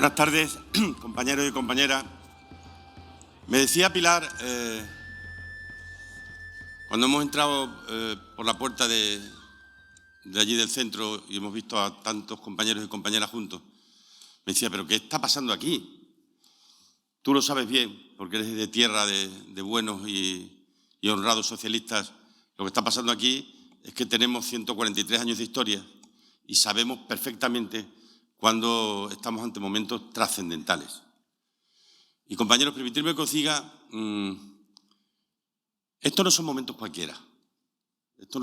Buenas tardes, compañeros y compañeras. Me decía Pilar, cuando hemos entrado por la puerta de allí del centro y hemos visto a tantos compañeros y compañeras juntos, me decía, ¿pero qué está pasando aquí? Tú lo sabes bien, porque eres de tierra de buenos y honrados socialistas. Lo que está pasando aquí es que tenemos 143 años de historia y sabemos perfectamente cuando estamos ante momentos trascendentales. Y, compañeros, permitidme que os diga, estos no son momentos cualquiera. Estos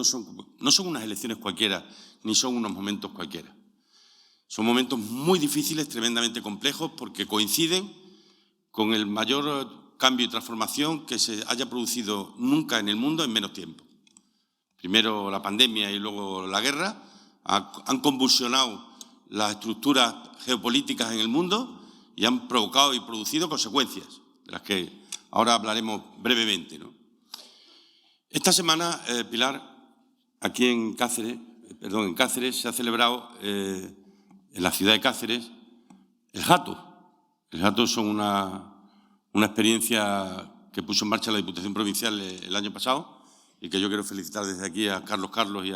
no son unas elecciones cualquiera, ni son unos momentos cualquiera. Son momentos muy difíciles, tremendamente complejos, porque coinciden con el mayor cambio y transformación que se haya producido nunca en el mundo en menos tiempo. Primero la pandemia y luego la guerra han convulsionado las estructuras geopolíticas en el mundo y han provocado y producido consecuencias, de las que ahora hablaremos brevemente, ¿no? Esta semana, Pilar, aquí en Cáceres se ha celebrado en la ciudad de Cáceres el Jato. El Jato son una experiencia que puso en marcha la Diputación Provincial el año pasado y que yo quiero felicitar desde aquí a Carlos y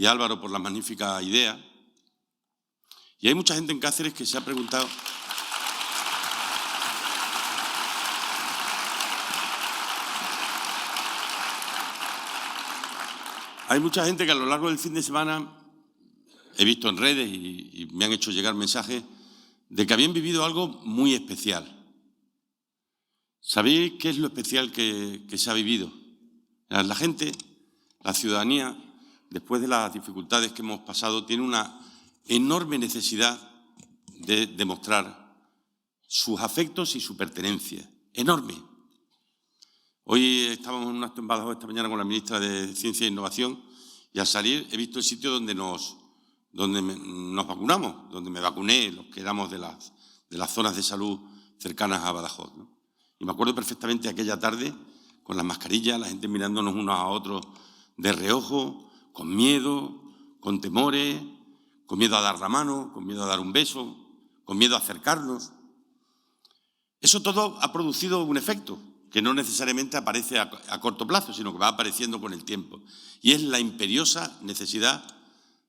a Álvaro por la magnífica idea. Y hay mucha gente en Cáceres que se ha preguntado… Hay mucha gente que a lo largo del fin de semana he visto en redes y me han hecho llegar mensajes de que habían vivido algo muy especial. ¿Sabéis qué es lo especial que se ha vivido? La gente, la ciudadanía, después de las dificultades que hemos pasado, tiene una enorme necesidad de demostrar sus afectos y su pertenencia. Enorme. Hoy estábamos en un acto en Badajoz esta mañana con la ministra de Ciencia e Innovación y al salir he visto el sitio donde nos vacunamos, donde me vacuné, los que éramos de las zonas de salud cercanas a Badajoz, ¿no? Y me acuerdo perfectamente aquella tarde con las mascarillas, la gente mirándonos unos a otros de reojo, con miedo, con temores, con miedo a dar la mano, con miedo a dar un beso, con miedo a acercarnos. Eso todo ha producido un efecto que no necesariamente aparece a corto plazo, sino que va apareciendo con el tiempo. Y es la imperiosa necesidad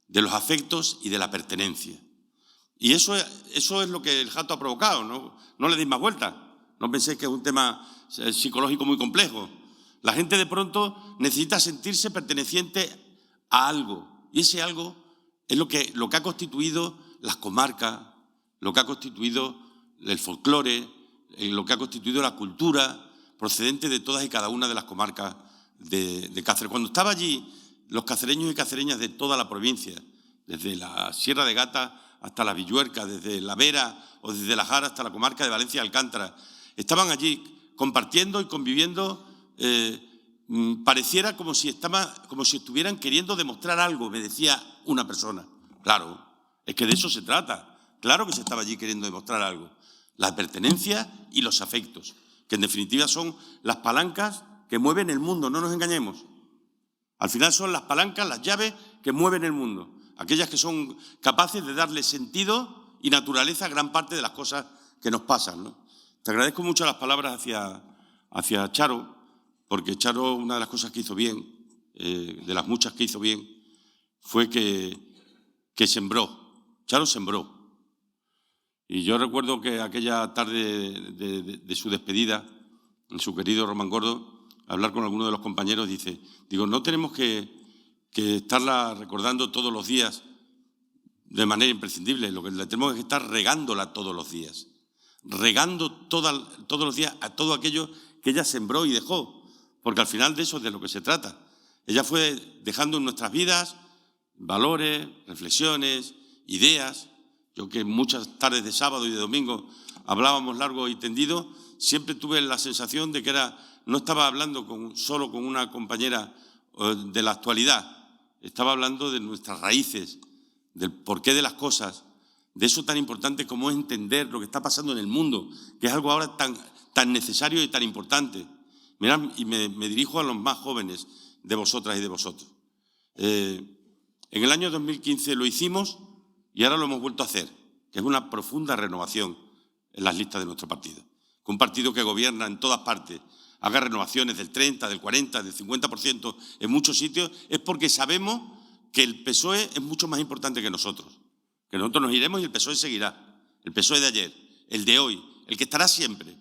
de los afectos y de la pertenencia. Y eso es lo que el Jato ha provocado, ¿no? No le deis más vuelta. No penséis que es un tema psicológico muy complejo. La gente de pronto necesita sentirse perteneciente a algo. Y ese algo es lo que ha constituido las comarcas, lo que ha constituido el folclore, lo que ha constituido la cultura procedente de todas y cada una de las comarcas de Cáceres. Cuando estaba allí, los cacereños y cacereñas de toda la provincia, desde la Sierra de Gata hasta la Villuerca, desde la Vera o desde la Jara hasta la comarca de Valencia y Alcántara, estaban allí compartiendo y conviviendo. Pareciera como si estuvieran queriendo demostrar algo, me decía una persona. Claro, es que de eso se trata. Claro que se estaba allí queriendo demostrar algo. La pertenencia y los afectos, que en definitiva son las palancas que mueven el mundo, no nos engañemos. Al final son las palancas, las llaves que mueven el mundo, aquellas que son capaces de darle sentido y naturaleza a gran parte de las cosas que nos pasan, ¿no? Te agradezco mucho las palabras hacia Charo, porque Charo, una de las cosas que hizo bien, de las muchas que hizo bien, fue que sembró. Charo sembró. Y yo recuerdo que aquella tarde de su despedida, en su querido Román Gordo, hablar con alguno de los compañeros, digo, no tenemos que estarla recordando todos los días de manera imprescindible, lo que le tenemos que estar regándola todos los días, regando todos los días a todo aquello que ella sembró y dejó, porque al final de eso es de lo que se trata. Ella fue dejando en nuestras vidas valores, reflexiones, ideas. Yo que muchas tardes de sábado y de domingo hablábamos largo y tendido, siempre tuve la sensación de que no estaba hablando solo con una compañera de la actualidad, estaba hablando de nuestras raíces, del porqué de las cosas, de eso tan importante como es entender lo que está pasando en el mundo, que es algo ahora tan necesario y tan importante. Mirad, y me dirijo a los más jóvenes de vosotras y de vosotros. En el año 2015 lo hicimos y ahora lo hemos vuelto a hacer. que es una profunda renovación en las listas de nuestro partido. Que un partido que gobierna en todas partes haga renovaciones del 30, del 40, del 50% en muchos sitios, es porque sabemos que el PSOE es mucho más importante que nosotros. Que nosotros nos iremos y el PSOE seguirá. El PSOE de ayer, el de hoy, el que estará siempre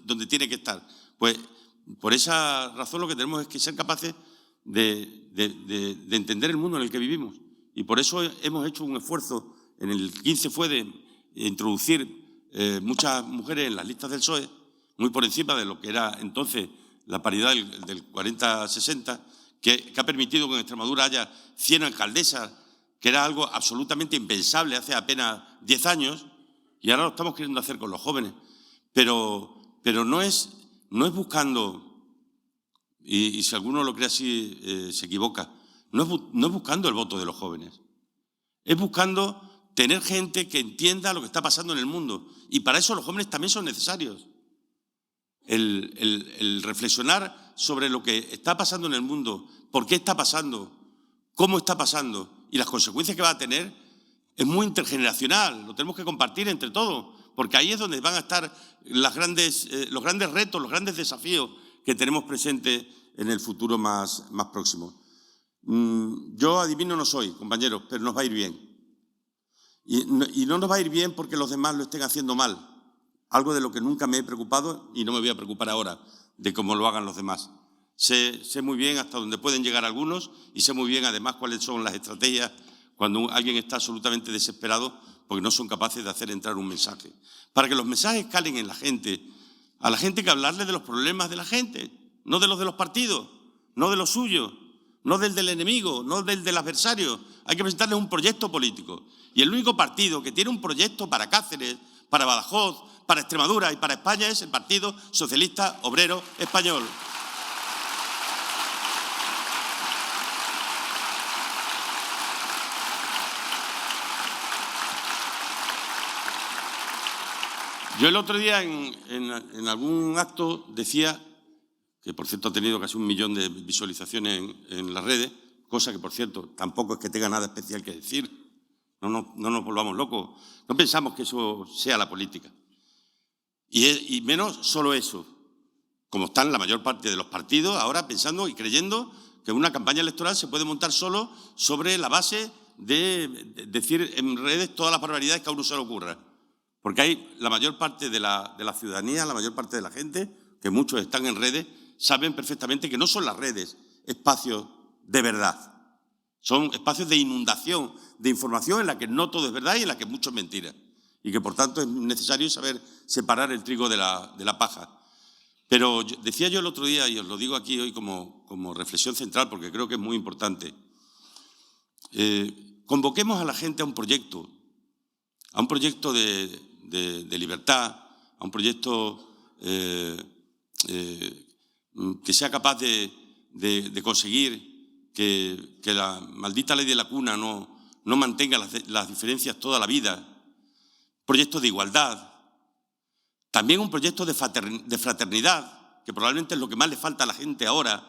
donde tiene que estar. Pues por esa razón lo que tenemos es que ser capaces de entender el mundo en el que vivimos. Y por eso hemos hecho un esfuerzo, en el 15 fue de introducir muchas mujeres en las listas del PSOE, muy por encima de lo que era entonces la paridad del 40-60, que ha permitido que en Extremadura haya 100 alcaldesas, que era algo absolutamente impensable hace apenas 10 años, y ahora lo estamos queriendo hacer con los jóvenes. Pero no es buscando, y si alguno lo cree así se equivoca, no es buscando el voto de los jóvenes, es buscando tener gente que entienda lo que está pasando en el mundo. Y para eso los jóvenes también son necesarios. El reflexionar sobre lo que está pasando en el mundo, por qué está pasando, cómo está pasando y las consecuencias que va a tener, es muy intergeneracional. Lo tenemos que compartir entre todos, porque ahí es donde van a estar los grandes retos, los grandes desafíos que tenemos presentes en el futuro más próximo. Yo adivino no soy, compañeros, pero nos va a ir bien. Y no nos va a ir bien porque los demás lo estén haciendo mal. Algo de lo que nunca me he preocupado y no me voy a preocupar ahora de cómo lo hagan los demás. Sé muy bien hasta dónde pueden llegar algunos y sé muy bien además cuáles son las estrategias cuando alguien está absolutamente desesperado porque no son capaces de hacer entrar un mensaje. Para que los mensajes calen en la gente, a la gente hay que hablarle de los problemas de la gente, no de los partidos, no de los suyos, no del enemigo, no del adversario. Hay que presentarles un proyecto político. Y el único partido que tiene un proyecto para Cáceres, para Badajoz, para Extremadura y para España es el Partido Socialista Obrero Español. Yo el otro día en algún acto decía, que por cierto ha tenido casi 1 millón de visualizaciones en las redes, cosa que por cierto tampoco es que tenga nada especial que decir, no nos volvamos locos, no pensamos que eso sea la política. Y menos solo eso, como están la mayor parte de los partidos ahora pensando y creyendo que una campaña electoral se puede montar solo sobre la base de decir en redes todas las barbaridades que a uno se le ocurra. Porque hay la mayor parte de la ciudadanía, la mayor parte de la gente, que muchos están en redes, saben perfectamente que no son las redes espacios de verdad. Son espacios de inundación, de información en la que no todo es verdad y en la que mucho es mentira. Y que por tanto es necesario saber separar el trigo de la paja. Pero decía yo el otro día, y os lo digo aquí hoy como reflexión central, porque creo que es muy importante, convoquemos a la gente a un proyecto de libertad, a un proyecto que sea capaz de conseguir que la maldita ley de la cuna no mantenga las diferencias toda la vida, proyectos de igualdad, también un proyecto de fraternidad, que probablemente es lo que más le falta a la gente ahora,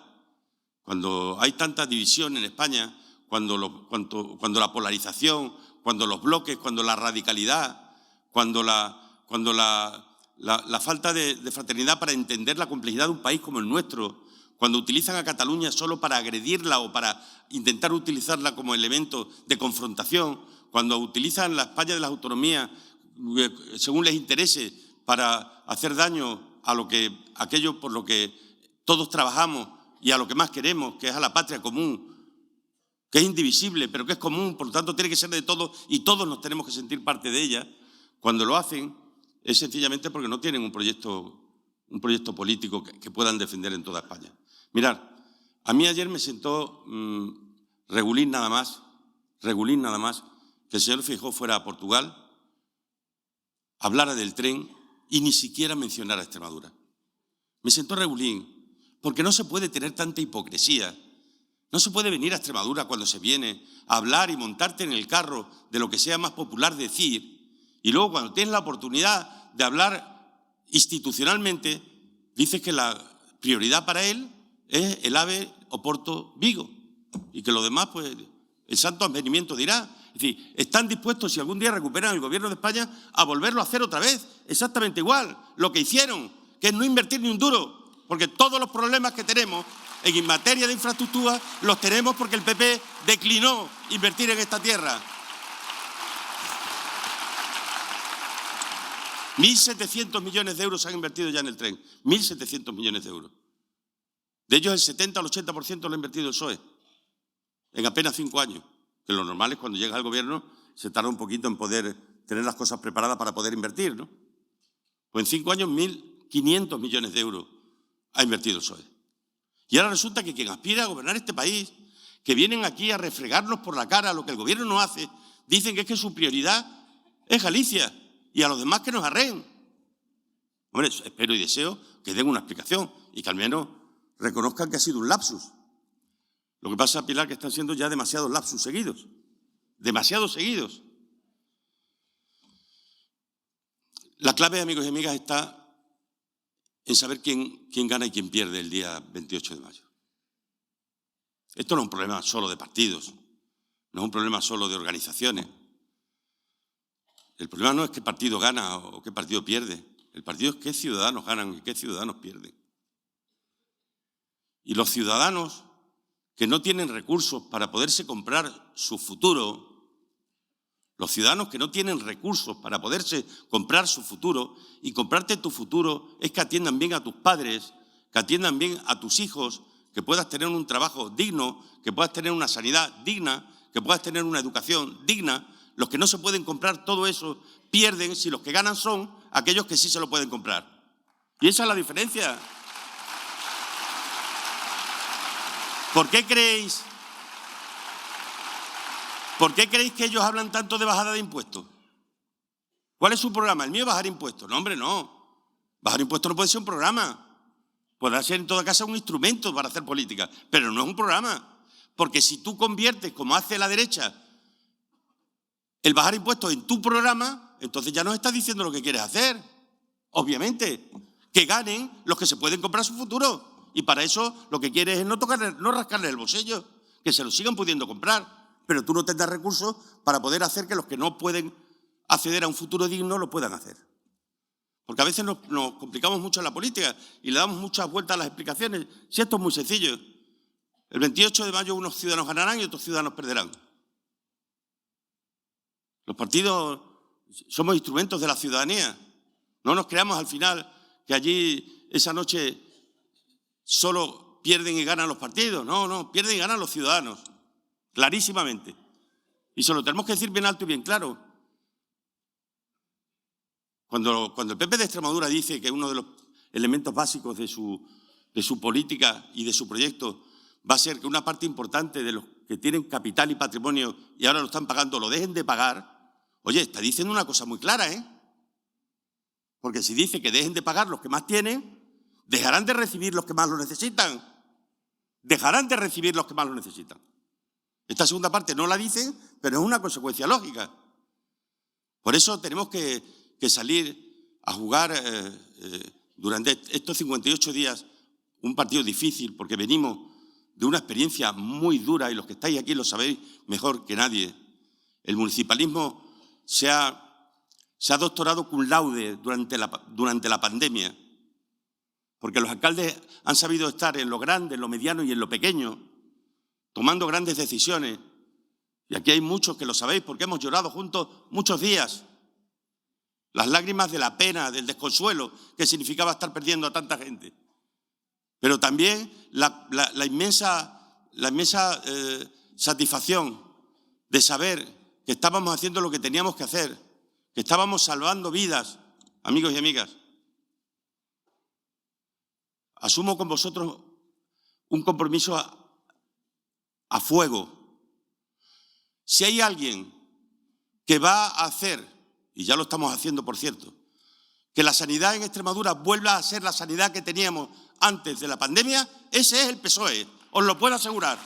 cuando hay tanta división en España, cuando la polarización, cuando los bloques, cuando la radicalidad, cuando la falta de fraternidad para entender la complejidad de un país como el nuestro, cuando utilizan a Cataluña solo para agredirla o para intentar utilizarla como elemento de confrontación, cuando utilizan la España de las autonomías según les interese para hacer daño a aquello por lo que todos trabajamos y a lo que más queremos, que es a la patria común, que es indivisible, pero que es común, por lo tanto tiene que ser de todos y todos nos tenemos que sentir parte de ella. Cuando lo hacen es sencillamente porque no tienen un proyecto político que puedan defender en toda España. Mirad, a mí ayer me sentó regulín nada más, que el señor Feijóo fuera a Portugal, hablara del tren y ni siquiera mencionara Extremadura. Me sentó regulín, porque no se puede tener tanta hipocresía. No se puede venir a Extremadura cuando se viene a hablar y montarte en el carro de lo que sea más popular decir, y luego cuando tienes la oportunidad de hablar institucionalmente, dices que la prioridad para él es el AVE Oporto-Vigo y que lo demás, pues, el santo advenimiento dirá. Es decir, están dispuestos, si algún día recuperan el gobierno de España, a volverlo a hacer otra vez, exactamente igual, lo que hicieron, que es no invertir ni un duro, porque todos los problemas que tenemos en materia de infraestructura los tenemos porque el PP declinó invertir en esta tierra. 1.700 millones de euros se han invertido ya en el tren, 1.700 millones de euros. De ellos el 70 al 80% lo ha invertido el PSOE, en apenas 5 años, que lo normal es cuando llega al gobierno se tarda un poquito en poder tener las cosas preparadas para poder invertir, ¿no? Pues en 5 años 1.500 millones de euros ha invertido el PSOE. Y ahora resulta que quien aspira a gobernar este país, que vienen aquí a refregarnos por la cara lo que el gobierno no hace, dicen que es que su prioridad es Galicia y a los demás que nos arreen. Hombre, espero y deseo que den una explicación y que al menos reconozcan que ha sido un lapsus. Lo que pasa, Pilar, que están siendo ya demasiados lapsus seguidos. Demasiados seguidos. La clave, amigos y amigas, está en saber quién gana y quién pierde el día 28 de mayo. Esto no es un problema solo de partidos, no es un problema solo de organizaciones. El problema no es qué partido gana o qué partido pierde. El partido es qué ciudadanos ganan y qué ciudadanos pierden. Y los ciudadanos que no tienen recursos para poderse comprar su futuro, los ciudadanos que no tienen recursos para poderse comprar su futuro, y comprarte tu futuro es que atiendan bien a tus padres, que atiendan bien a tus hijos, que puedas tener un trabajo digno, que puedas tener una sanidad digna, que puedas tener una educación digna. Los que no se pueden comprar todo eso pierden si los que ganan son aquellos que sí se lo pueden comprar. Y esa es la diferencia. ¿Por qué creéis que ellos hablan tanto de bajada de impuestos? ¿Cuál es su programa? El mío es bajar impuestos. No, hombre, no. Bajar impuestos no puede ser un programa. Podrá ser en todo caso un instrumento para hacer política, pero no es un programa. Porque si tú conviertes, como hace la derecha, el bajar impuestos en tu programa, entonces ya nos estás diciendo lo que quieres hacer. Obviamente, que ganen los que se pueden comprar su futuro. Y para eso lo que quieres es no rascarle el bolsillo, que se lo sigan pudiendo comprar. Pero tú no tendrás recursos para poder hacer que los que no pueden acceder a un futuro digno lo puedan hacer. Porque a veces nos complicamos mucho en la política y le damos muchas vueltas a las explicaciones. Si esto es muy sencillo. El 28 de mayo unos ciudadanos ganarán y otros ciudadanos perderán. Los partidos somos instrumentos de la ciudadanía. No nos creamos al final que allí esa noche solo pierden y ganan los partidos. No, pierden y ganan los ciudadanos. Clarísimamente. Y se lo tenemos que decir bien alto y bien claro. Cuando el PP de Extremadura dice que uno de los elementos básicos de su política y de su proyecto va a ser que una parte importante de los que tienen capital y patrimonio y ahora lo están pagando, lo dejen de pagar, oye, está diciendo una cosa muy clara, ¿eh? Porque si dice que dejen de pagar los que más tienen, dejarán de recibir los que más lo necesitan. Dejarán de recibir los que más lo necesitan. Esta segunda parte no la dicen, pero es una consecuencia lógica. Por eso tenemos que salir a jugar durante estos 58 días un partido difícil, porque venimos de una experiencia muy dura y los que estáis aquí lo sabéis mejor que nadie. El municipalismo se ha doctorado cum laude durante la pandemia, porque los alcaldes han sabido estar en lo grande, en lo mediano y en lo pequeño, tomando grandes decisiones. Y aquí hay muchos que lo sabéis porque hemos llorado juntos muchos días. Las lágrimas de la pena, del desconsuelo que significaba estar perdiendo a tanta gente. Pero también la inmensa satisfacción de saber que estábamos haciendo lo que teníamos que hacer, que estábamos salvando vidas, amigos y amigas. Asumo con vosotros un compromiso a fuego. Si hay alguien que va a hacer, y ya lo estamos haciendo, por cierto, que la sanidad en Extremadura vuelva a ser la sanidad que teníamos antes de la pandemia, ese es el PSOE, os lo puedo asegurar.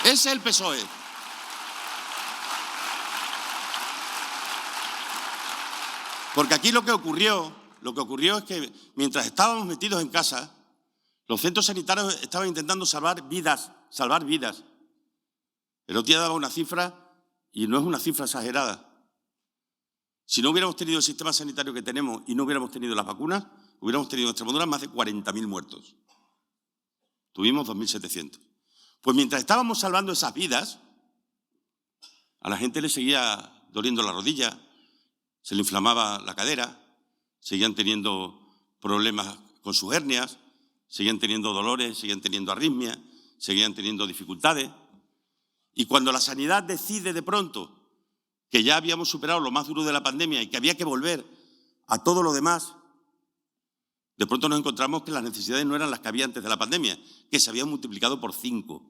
Ese es el PSOE. Porque aquí lo que ocurrió es que mientras estábamos metidos en casa, los centros sanitarios estaban intentando salvar vidas. El otro día daba una cifra y no es una cifra exagerada. Si no hubiéramos tenido el sistema sanitario que tenemos y no hubiéramos tenido las vacunas, hubiéramos tenido en Extremadura más de 40.000 muertos. Tuvimos 2.700. Pues mientras estábamos salvando esas vidas, a la gente le seguía doliendo la rodilla, se le inflamaba la cadera, seguían teniendo problemas con sus hernias, seguían teniendo dolores, seguían teniendo arritmias, seguían teniendo dificultades. Y cuando la sanidad decide de pronto que ya habíamos superado lo más duro de la pandemia y que había que volver a todo lo demás, de pronto nos encontramos que las necesidades no eran las que había antes de la pandemia, que se habían multiplicado por 5.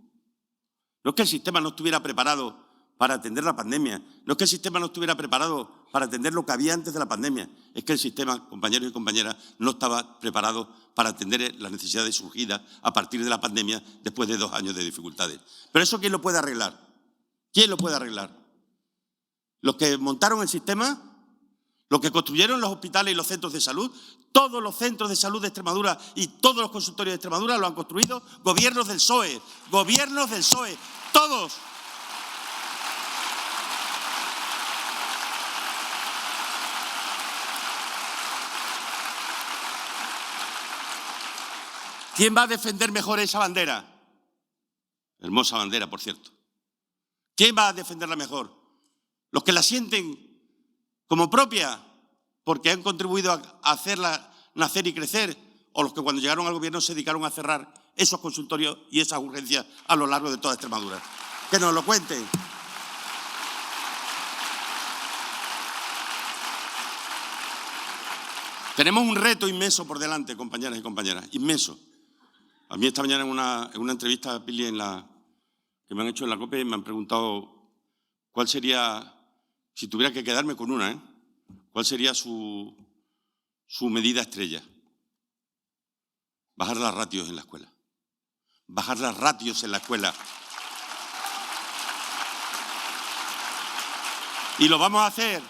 No es que el sistema no estuviera preparado para atender la pandemia, no es que el sistema no estuviera preparado para atender lo que había antes de la pandemia, es que el sistema, compañeros y compañeras, no estaba preparado para atender las necesidades surgidas a partir de la pandemia después de 2 años de dificultades. Pero eso, ¿quién lo puede arreglar? ¿Quién lo puede arreglar? ¿Los que montaron el sistema? ¿Los que construyeron los hospitales y los centros de salud? Todos los centros de salud de Extremadura y todos los consultorios de Extremadura lo han construido gobiernos del PSOE, todos. ¿Quién va a defender mejor esa bandera? Hermosa bandera, por cierto. ¿Quién va a defenderla mejor? ¿Los que la sienten como propia porque han contribuido a hacerla nacer y crecer? ¿O los que cuando llegaron al gobierno se dedicaron a cerrar esos consultorios y esas urgencias a lo largo de toda Extremadura? Que nos lo cuenten. Tenemos un reto inmenso por delante, compañeras y compañeras, inmenso. A mí esta mañana en una entrevista, Pili, que me han hecho en la COPE, me han preguntado cuál sería, si tuviera que quedarme con una, cuál sería su medida estrella. Bajar las ratios en la escuela. Bajar las ratios en la escuela. Y lo vamos a hacer.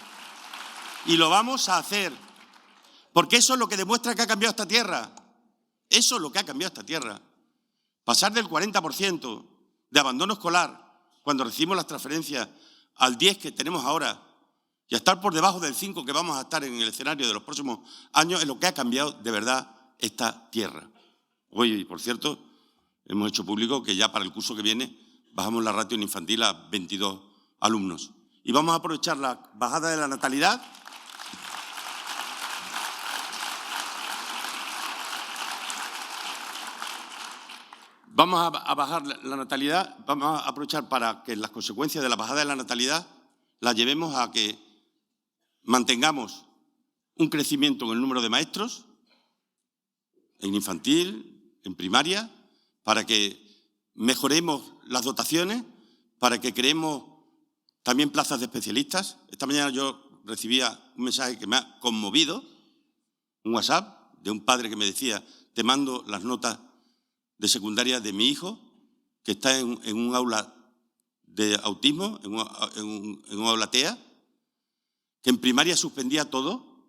Y lo vamos a hacer. Porque eso es lo que demuestra que ha cambiado esta tierra. Eso es lo que ha cambiado esta tierra. Pasar del 40% de abandono escolar cuando recibimos las transferencias al 10% que tenemos ahora y a estar por debajo del 5% que vamos a estar en el escenario de los próximos años es lo que ha cambiado de verdad esta tierra. Hoy, por cierto, hemos hecho público que ya para el curso que viene bajamos la ratio en infantil a 22 alumnos. Y vamos a aprovechar la bajada de la natalidad Vamos a bajar la natalidad, vamos a aprovechar para que las consecuencias de la bajada de la natalidad las llevemos a que mantengamos un crecimiento en el número de maestros, en infantil, en primaria, para que mejoremos las dotaciones, para que creemos también plazas de especialistas. Esta mañana yo recibía un mensaje que me ha conmovido, un WhatsApp de un padre que me decía: te mando las notas de secundaria de mi hijo, que está en un aula de autismo, en un aula TEA, que en primaria suspendía todo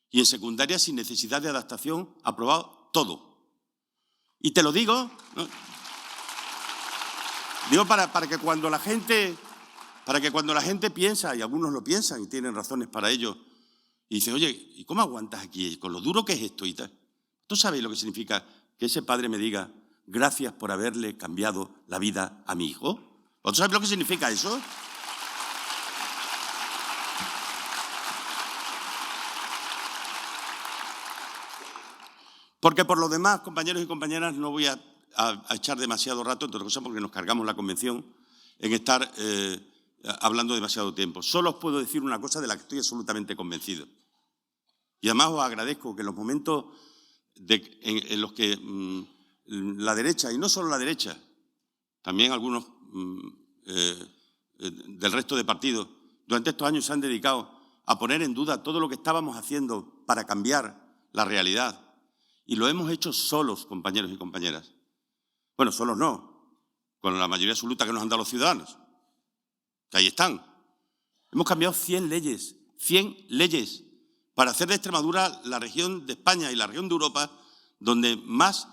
y en secundaria, sin necesidad de adaptación, aprobado todo. Y te lo digo, ¿no? Digo para que cuando la gente piensa, y algunos lo piensan y tienen razones para ello, y dicen: oye, ¿y cómo aguantas aquí con lo duro que es esto y tal? ¿Tú sabes lo que significa que ese padre me diga: gracias por haberle cambiado la vida a mi hijo? ¿Tú sabes lo que significa eso? Porque por lo demás, compañeros y compañeras, no voy a echar demasiado rato, entre otras cosas porque nos cargamos la convención en estar hablando demasiado tiempo. Solo os puedo decir una cosa de la que estoy absolutamente convencido. Y además os agradezco que en los momentos en los que la derecha, y no solo la derecha, también algunos del resto de partidos, durante estos años se han dedicado a poner en duda todo lo que estábamos haciendo para cambiar la realidad. Y lo hemos hecho solos, compañeros y compañeras. Bueno, solos no, con la mayoría absoluta que nos han dado los ciudadanos, que ahí están. Hemos cambiado 100 leyes, para hacer de Extremadura la región de España y la región de Europa donde más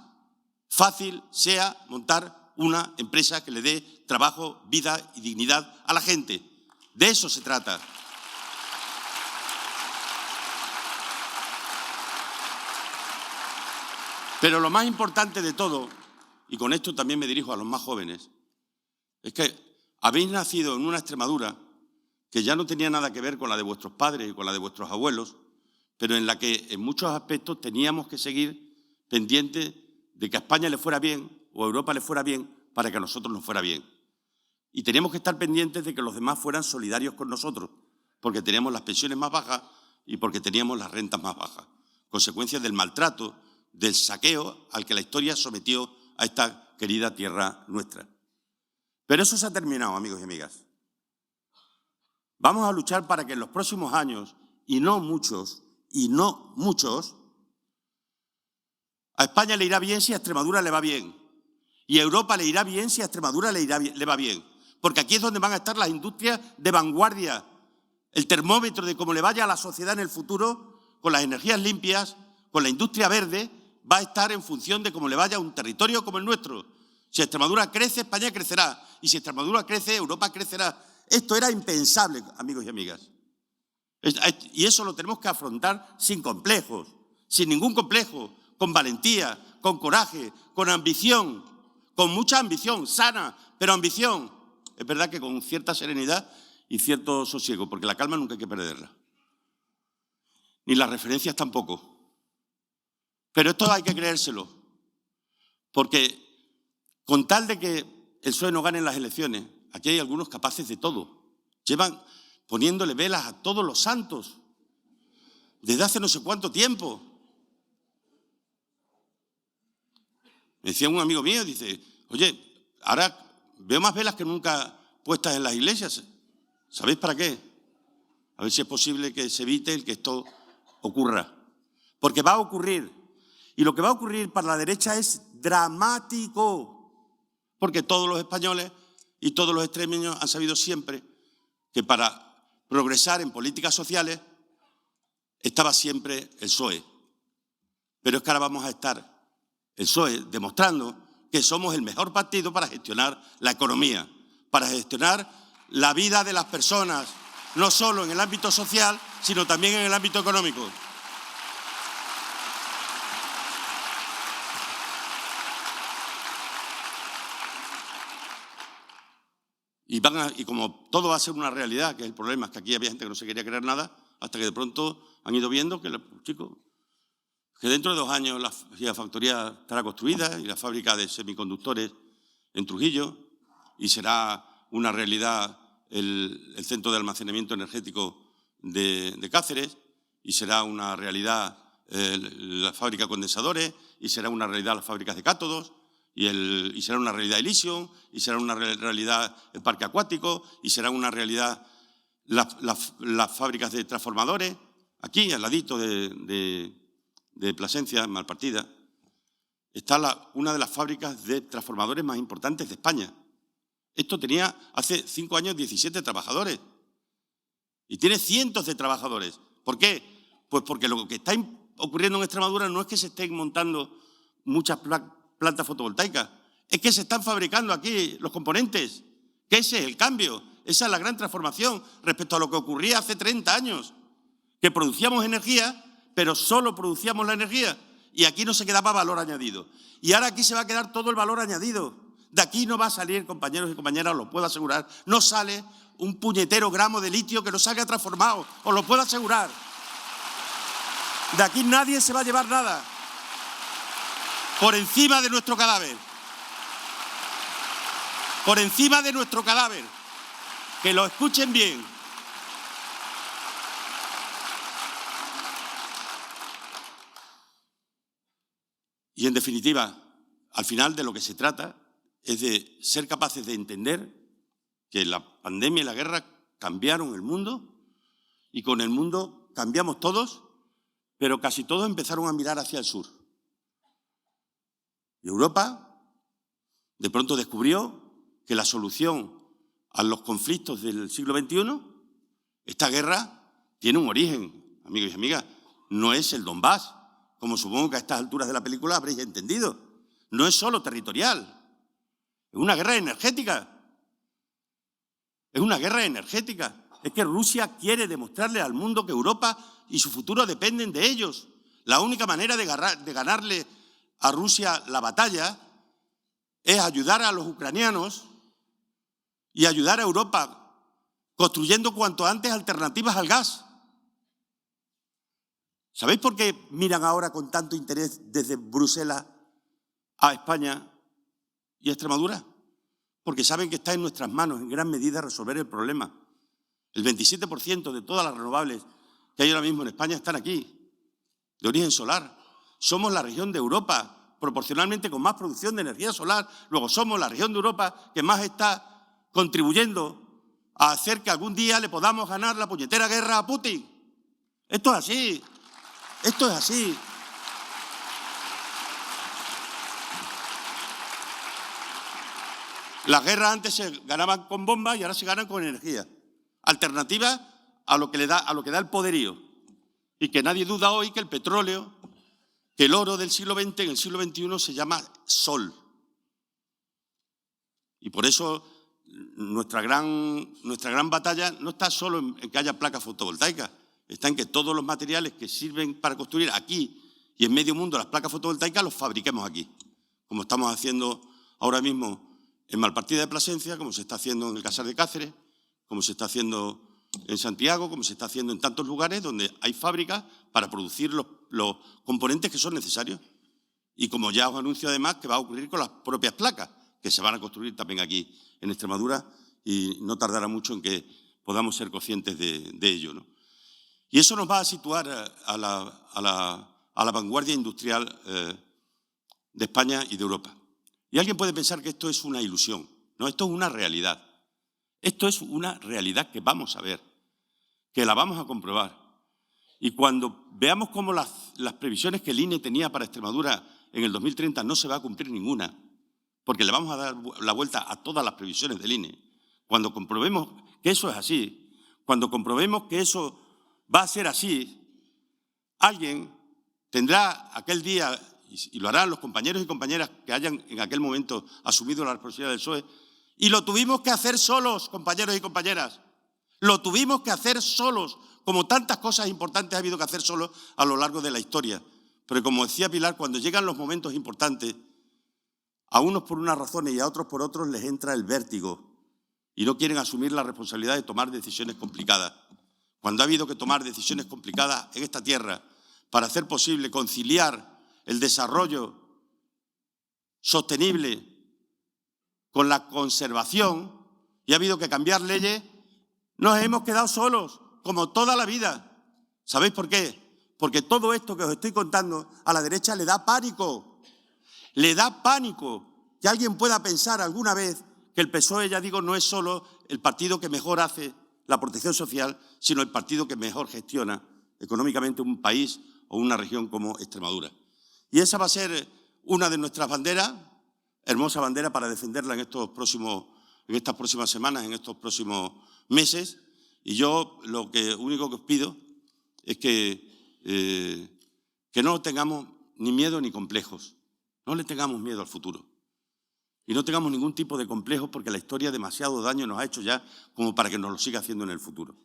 fácil sea montar una empresa que le dé trabajo, vida y dignidad a la gente. De eso se trata. Pero lo más importante de todo, y con esto también me dirijo a los más jóvenes, es que habéis nacido en una Extremadura que ya no tenía nada que ver con la de vuestros padres y con la de vuestros abuelos, pero en la que en muchos aspectos teníamos que seguir pendientes de que a España le fuera bien o a Europa le fuera bien para que a nosotros nos fuera bien. Y teníamos que estar pendientes de que los demás fueran solidarios con nosotros, porque teníamos las pensiones más bajas y porque teníamos las rentas más bajas, consecuencias del maltrato, del saqueo al que la historia sometió a esta querida tierra nuestra. Pero eso se ha terminado, amigos y amigas. Vamos a luchar para que en los próximos años, y no muchos, a España le irá bien si a Extremadura le va bien. Y a Europa le irá bien si a Extremadura le va bien. Porque aquí es donde van a estar las industrias de vanguardia. El termómetro de cómo le vaya a la sociedad en el futuro, con las energías limpias, con la industria verde, va a estar en función de cómo le vaya a un territorio como el nuestro. Si Extremadura crece, España crecerá. Y si Extremadura crece, Europa crecerá. Esto era impensable, amigos y amigas. Y eso lo tenemos que afrontar sin complejos, sin ningún complejo, con valentía, con coraje, con ambición, con mucha ambición, sana, pero ambición. Es verdad que con cierta serenidad y cierto sosiego, porque la calma nunca hay que perderla. Ni las referencias tampoco. Pero esto hay que creérselo, porque con tal de que el PSOE no gane en las elecciones, aquí hay algunos capaces de todo. Llevan poniéndole velas a todos los santos desde hace no sé cuánto tiempo. Me decía un amigo mío, dice, oye, ahora veo más velas que nunca puestas en las iglesias. ¿Sabéis para qué? A ver si es posible que se evite el que esto ocurra. Porque va a ocurrir. Y lo que va a ocurrir para la derecha es dramático, porque todos los españoles y todos los extremeños han sabido siempre que para progresar en políticas sociales estaba siempre el PSOE. Pero es que ahora vamos a estar el PSOE demostrando que somos el mejor partido para gestionar la economía, para gestionar la vida de las personas, no solo en el ámbito social, sino también en el ámbito económico. Y como todo va a ser una realidad, que es el problema, es que aquí había gente que no se quería creer nada, hasta que de pronto han ido viendo que los chicos, que dentro de 2 años la gigafactoría estará construida y la fábrica de semiconductores en Trujillo, y será una realidad el centro de almacenamiento energético de Cáceres, y será una realidad la fábrica de condensadores, y será una realidad las fábricas de cátodos, y será una realidad Elysium, y será una realidad el parque acuático, y será una realidad las fábricas de transformadores. Aquí, al ladito de Plasencia, en Malpartida, está una de las fábricas de transformadores más importantes de España. Esto tenía hace 5 años 17 trabajadores y tiene cientos de trabajadores. ¿Por qué? Pues porque lo que está ocurriendo en Extremadura no es que se estén montando muchas plantas fotovoltaicas, es que se están fabricando aquí los componentes, que ese es el cambio, esa es la gran transformación respecto a lo que ocurría hace 30 años, que producíamos energía, pero solo producíamos la energía y aquí no se quedaba valor añadido. Y ahora aquí se va a quedar todo el valor añadido. De aquí no va a salir, compañeros y compañeras, os lo puedo asegurar, no sale un puñetero gramo de litio que no salga transformado, os lo puedo asegurar. De aquí nadie se va a llevar nada. Por encima de nuestro cadáver. Por encima de nuestro cadáver. Que lo escuchen bien. Y en definitiva, al final de lo que se trata es de ser capaces de entender que la pandemia y la guerra cambiaron el mundo y con el mundo cambiamos todos, pero casi todos empezaron a mirar hacia el sur. Y Europa de pronto descubrió que la solución a los conflictos del siglo XXI, esta guerra tiene un origen, amigos y amigas, no es el Donbass, como supongo que a estas alturas de la película habréis entendido, no es solo territorial, Es una guerra energética. Es una guerra energética. Es que Rusia quiere demostrarle al mundo que Europa y su futuro dependen de ellos. La única manera de ganarle a Rusia la batalla es ayudar a los ucranianos y ayudar a Europa construyendo cuanto antes alternativas al gas. ¿Sabéis por qué miran ahora con tanto interés desde Bruselas a España y a Extremadura? Porque saben que está en nuestras manos en gran medida resolver el problema. El 27% de todas las renovables que hay ahora mismo en España están aquí, de origen solar. Somos la región de Europa proporcionalmente con más producción de energía solar. Luego somos la región de Europa que más está contribuyendo a hacer que algún día le podamos ganar la puñetera guerra a Putin. Esto es así. Esto es así. Las guerras antes se ganaban con bombas y ahora se ganan con energía. Alternativa a lo que da el poderío. Y que nadie duda hoy que el petróleo, que el oro del siglo XX en el siglo XXI se llama sol. Y por eso nuestra gran batalla no está solo en que haya placas fotovoltaicas, está en que todos los materiales que sirven para construir aquí y en medio mundo las placas fotovoltaicas los fabriquemos aquí, como estamos haciendo ahora mismo en Malpartida de Plasencia, como se está haciendo en el Casar de Cáceres, como se está haciendo en Santiago, como se está haciendo en tantos lugares donde hay fábricas para producir los componentes que son necesarios. Y como ya os anuncio además que va a ocurrir con las propias placas, que se van a construir también aquí en Extremadura y no tardará mucho en que podamos ser conscientes de ello, ¿no? Y eso nos va a situar a la vanguardia industrial de España y de Europa. Y alguien puede pensar que esto es una ilusión. No, esto es una realidad. Esto es una realidad que vamos a ver, que la vamos a comprobar. Y cuando veamos cómo las previsiones que el INE tenía para Extremadura en el 2030 no se va a cumplir ninguna, porque le vamos a dar la vuelta a todas las previsiones del INE, cuando comprobemos que eso es así, cuando comprobemos que eso va a ser así, alguien tendrá aquel día, y lo harán los compañeros y compañeras que hayan en aquel momento asumido la responsabilidad del PSOE, y lo tuvimos que hacer solos, compañeros y compañeras. Lo tuvimos que hacer solos, como tantas cosas importantes ha habido que hacer solos a lo largo de la historia. Pero como decía Pilar, cuando llegan los momentos importantes, a unos por unas razones y a otros por otros les entra el vértigo y no quieren asumir la responsabilidad de tomar decisiones complicadas. Cuando ha habido que tomar decisiones complicadas en esta tierra para hacer posible conciliar el desarrollo sostenible con la conservación y ha habido que cambiar leyes, nos hemos quedado solos, como toda la vida. ¿Sabéis por qué? Porque todo esto que os estoy contando a la derecha le da pánico. Le da pánico que alguien pueda pensar alguna vez que el PSOE, ya digo, no es solo el partido que mejor hace la protección social, sino el partido que mejor gestiona económicamente un país o una región como Extremadura. Y esa va a ser una de nuestras banderas, hermosa bandera para defenderla en estas próximas semanas, en estos próximos meses. Y yo lo único que os pido es que no tengamos ni miedo ni complejos. No le tengamos miedo al futuro. Y no tengamos ningún tipo de complejos porque la historia demasiado daño nos ha hecho ya como para que nos lo siga haciendo en el futuro.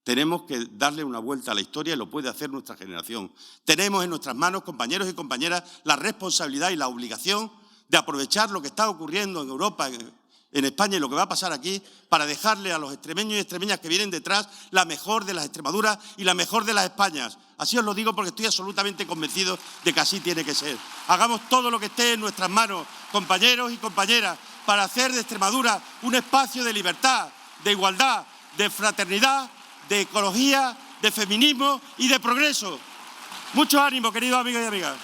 Tenemos que darle una vuelta a la historia y lo puede hacer nuestra generación. Tenemos en nuestras manos, compañeros y compañeras, la responsabilidad y la obligación de aprovechar lo que está ocurriendo en Europa, en España y lo que va a pasar aquí para dejarle a los extremeños y extremeñas que vienen detrás la mejor de las Extremaduras y la mejor de las Españas. Así os lo digo porque estoy absolutamente convencido de que así tiene que ser. Hagamos todo lo que esté en nuestras manos, compañeros y compañeras, para hacer de Extremadura un espacio de libertad, de igualdad, de fraternidad, de ecología, de feminismo y de progreso. Mucho ánimo, queridos amigos y amigas.